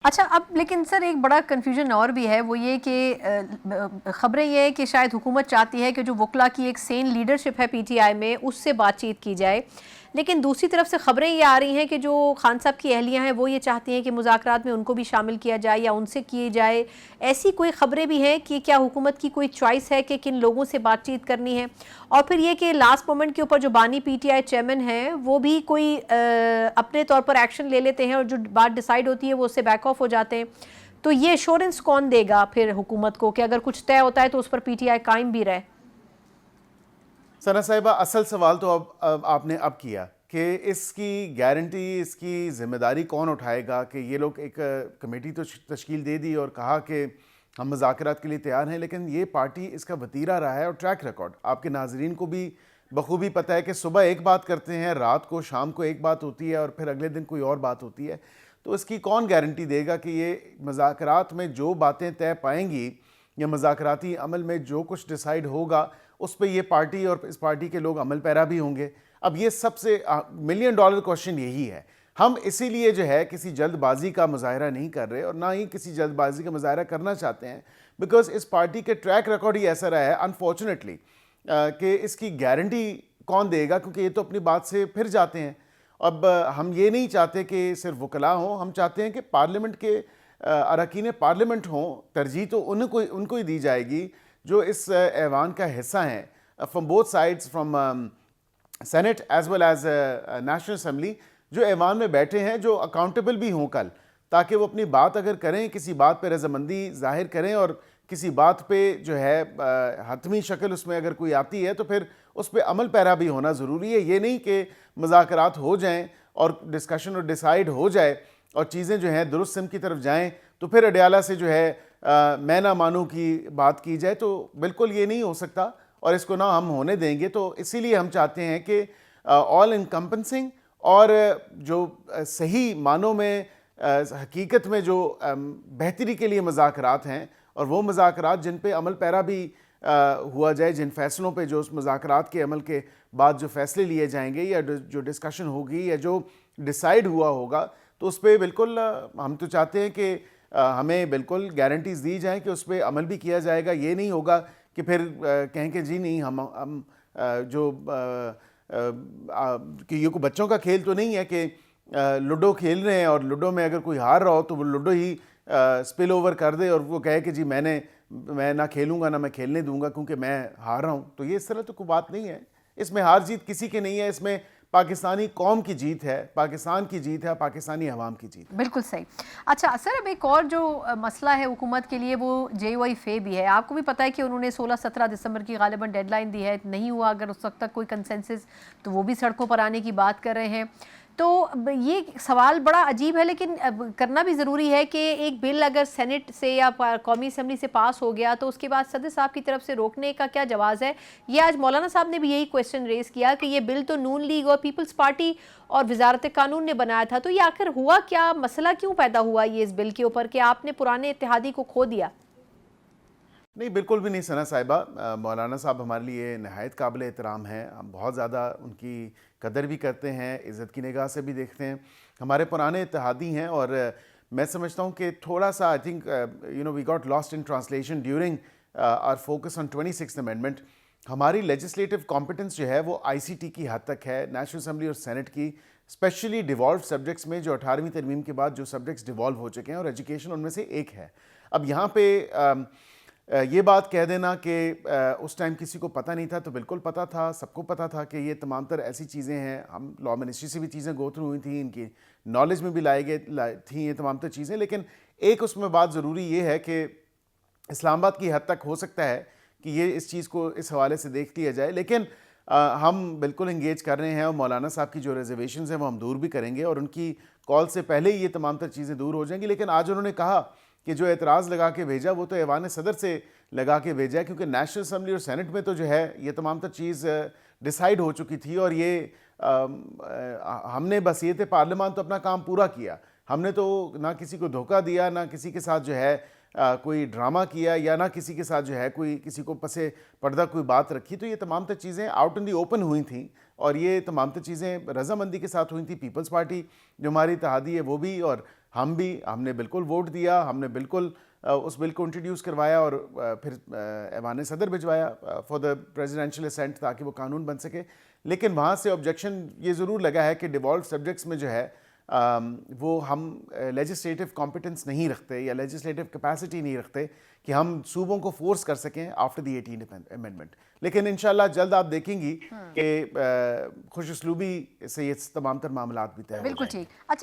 اچھا اب لیکن سر ایک بڑا کنفیوژن اور بھی ہے، وہ یہ کہ خبریں یہ ہے کہ شاید حکومت چاہتی ہے کہ جو وکلا کی ایک سین لیڈرشپ ہے پی ٹی آئی میں اس سے بات چیت کی جائے، لیکن دوسری طرف سے خبریں یہ آ رہی ہیں کہ جو خان صاحب کی اہلیہ ہیں وہ یہ چاہتی ہیں کہ مذاکرات میں ان کو بھی شامل کیا جائے یا ان سے کی جائے. ایسی کوئی خبریں بھی ہیں کہ کیا حکومت کی کوئی چوائس ہے کہ کن لوگوں سے بات چیت کرنی ہے؟ اور پھر یہ کہ لاسٹ مومنٹ کے اوپر جو بانی پی ٹی آئی چیئرمین ہیں وہ بھی کوئی اپنے طور پر ایکشن لے لیتے ہیں اور جو بات ڈیسائیڈ ہوتی ہے وہ اس سے بیک آف ہو جاتے ہیں. تو یہ ایشورنس کون دے گا پھر حکومت کو کہ اگر کچھ طے ہوتا ہے تو اس پر پی ٹی آئی قائم بھی رہے؟ ثنا صاحبہ، اصل سوال تو اب آپ نے کیا کہ اس کی گارنٹی، اس کی ذمہ داری کون اٹھائے گا کہ یہ لوگ ایک کمیٹی تو تشکیل دے دی اور کہا کہ ہم مذاکرات کے لیے تیار ہیں، لیکن یہ پارٹی اس کا وتیرہ رہا ہے اور ٹریک ریکارڈ آپ کے ناظرین کو بھی بخوبی پتہ ہے کہ صبح ایک بات کرتے ہیں، رات کو شام کو ایک بات ہوتی ہے اور پھر اگلے دن کوئی اور بات ہوتی ہے. تو اس کی کون گارنٹی دے گا کہ یہ مذاکرات میں جو باتیں طے پائیں گی یا مذاکراتی عمل میں جو کچھ ڈیسائیڈ ہوگا اس پہ یہ پارٹی اور اس پارٹی کے لوگ عمل پیرا بھی ہوں گے؟ اب یہ سب سے ملین ڈالر کوشچن یہی ہے. ہم اسی لیے جو ہے کسی جلد بازی کا مظاہرہ نہیں کر رہے اور نہ ہی کسی جلد بازی کا مظاہرہ کرنا چاہتے ہیں، بیکاز اس پارٹی کے ٹریک ریکارڈ ہی ایسا رہا ہے انفارچونیٹلی کہ اس کی گارنٹی کون دے گا، کیونکہ یہ تو اپنی بات سے پھر جاتے ہیں. اب ہم یہ نہیں چاہتے کہ صرف وکلاء ہوں، ہم چاہتے ہیں کہ پارلیمنٹ کے اراکین پارلیمنٹ ہوں. ترجیح تو ان کو ہی دی جائے گی جو اس ایوان کا حصہ ہیں، from both sides, from Senate as well as National Assembly, جو ایوان میں بیٹھے ہیں، جو اکاؤنٹیبل بھی ہوں کل، تاکہ وہ اپنی بات اگر کریں، کسی بات پہ رضامندی ظاہر کریں اور کسی بات پہ جو ہے حتمی شکل اس میں اگر کوئی آتی ہے تو پھر اس پہ عمل پیرا بھی ہونا ضروری ہے. یہ نہیں کہ مذاکرات ہو جائیں اور ڈسکشن اور ڈیسائیڈ ہو جائے اور چیزیں جو ہیں درست سمت کی طرف جائیں تو پھر اڈیالہ سے جو ہے میں نہ مانوں کی بات کی جائے. تو بالکل یہ نہیں ہو سکتا اور اس کو نہ ہم ہونے دیں گے. تو اسی لیے ہم چاہتے ہیں کہ آل انکمپنسنگ اور جو صحیح معنوں میں حقیقت میں جو بہتری کے لیے مذاکرات ہیں، اور وہ مذاکرات جن پہ عمل پیرا بھی ہوا جائے، جن فیصلوں پہ جو اس مذاکرات کے عمل کے بعد جو فیصلے لیے جائیں گے یا جو ڈسکشن ہوگی یا جو ڈیسائیڈ ہوا ہوگا، تو اس پہ بالکل ہم تو چاہتے ہیں کہ ہمیں بالکل گارنٹیز دی جائیں کہ اس پہ عمل بھی کیا جائے گا. یہ نہیں ہوگا کہ پھر کہیں کہ جی نہیں ہم جو کہ یہ کوئی بچوں کا کھیل تو نہیں ہے کہ لوڈو کھیل رہے ہیں اور لوڈو میں اگر کوئی ہار رہا ہو تو وہ لوڈو ہی سپل اوور کر دے اور وہ کہے کہ جی میں نہ کھیلوں گا، نہ میں کھیلنے دوں گا کیونکہ میں ہار رہا ہوں. تو یہ اس طرح تو کوئی بات نہیں ہے. اس میں ہار جیت کسی کی نہیں ہے، اس میں پاکستانی قوم کی جیت ہے، پاکستان کی جیت ہے، پاکستانی عوام کی جیت ہے. بالکل صحیح. اچھا سر، اب ایک اور جو مسئلہ ہے حکومت کے لیے وہ جے او آئی فے بھی ہے. آپ کو بھی پتہ ہے کہ انہوں نے 16-17 دسمبر کی غالباً ڈیڈ لائن دی ہے. نہیں ہوا اگر اس وقت تک کوئی کنسنسس تو وہ بھی سڑکوں پر آنے کی بات کر رہے ہیں. تو یہ سوال بڑا عجیب ہے لیکن کرنا بھی ضروری ہے کہ ایک بل اگر سینٹ سے یا قومی اسمبلی سے پاس ہو گیا تو اس کے بعد صدر صاحب کی طرف سے روکنے کا کیا جواز ہے؟ یہ آج مولانا صاحب نے بھی یہی کویسچن ریز کیا کہ یہ بل تو نون لیگ اور پیپلز پارٹی اور وزارت قانون نے بنایا تھا، تو یہ آخر ہوا کیا؟ مسئلہ کیوں پیدا ہوا یہ اس بل کے اوپر کہ آپ نے پرانے اتحادی کو کھو دیا؟ نہیں، بالکل بھی نہیں ثنا صاحبہ. مولانا صاحب ہمارے لیے نہایت قابل احترام ہیں. ہم بہت زیادہ ان کی قدر بھی کرتے ہیں، عزت کی نگاہ سے بھی دیکھتے ہیں. ہمارے پرانے اتحادی ہیں اور میں سمجھتا ہوں کہ تھوڑا سا I think we got lost in translation during our focus on 26th amendment. ہماری لیجسلیٹو کمپٹنس جو ہے وہ آئی سی ٹی کی حد تک ہے، نیشنل اسمبلی اور سینٹ کی، اسپیشلی ڈیوالوڈ سبجیکٹس میں جو 18ویں ترمیم کے بعد جو سبجیکٹس ڈیوالو ہو چکے ہیں اور ایجوکیشن ان میں سے ایک ہے. اب یہاں پہ یہ بات کہہ دینا کہ اس ٹائم کسی کو پتہ نہیں تھا، تو بالکل پتہ تھا، سب کو پتہ تھا کہ یہ تمام تر ایسی چیزیں ہیں. ہم لا منسٹری سے بھی چیزیں گو تھرو ہوئی تھیں، ان کی نالج میں بھی لائے تھیں یہ تمام تر چیزیں. لیکن ایک اس میں بات ضروری یہ ہے کہ اسلام آباد کی حد تک ہو سکتا ہے کہ یہ اس چیز کو اس حوالے سے دیکھ لیا جائے، لیکن ہم بالکل انگیج کر رہے ہیں اور مولانا صاحب کی جو ریزرویشنز ہیں وہ ہم دور بھی کریں گے اور ان کی کال سے پہلے ہی یہ تمام تر چیزیں دور ہو جائیں گی. لیکن آج انہوں نے کہا کہ جو اعتراض لگا کے بھیجا وہ تو ایوان صدر سے لگا کے بھیجا ہے، کیونکہ نیشنل اسمبلی اور سینٹ میں تو جو ہے یہ تمام تر چیز ڈیسائیڈ ہو چکی تھی اور یہ ہم نے بصیت پارلیمان تو اپنا کام پورا کیا. ہم نے تو نہ کسی کو دھوکہ دیا، نہ کسی کے ساتھ جو ہے کوئی ڈرامہ کیا، یا نہ کسی کے ساتھ جو ہے کوئی کسی کو پسے پردہ کوئی بات رکھی. تو یہ تمام تر چیزیں آؤٹ ان دی اوپن ہوئی تھیں اور یہ تمام تر چیزیں رضامندی کے ساتھ ہوئی تھیں. پیپلز پارٹی جو ہماری اتحادی ہے وہ بھی، اور ہم نے بالکل ووٹ دیا, ہم نے بالکل اس بل کو انٹروڈیوس کروایا اور پھر ایوان صدر بھجوایا فار دا پریزیڈینشیل اسینٹ تاکہ وہ قانون بن سکے. لیکن وہاں سے آبجیکشن یہ ضرور لگا ہے کہ ڈیوالوڈ سبجیکٹس میں جو ہے وہ ہم لیجسلیٹو کمپیٹنس نہیں رکھتے یا لیجسلیٹو کیپیسٹی نہیں رکھتے کہ ہم صوبوں کو فورس کر سکیں آفٹر دی 18th امینڈمنٹ. لیکن انشاءاللہ جلد آپ دیکھیں گی کہ خوش اسلوبی سے یہ تمام تر معاملات بھی طے ہو جائیں گے. بالکل ٹھیک. اچھا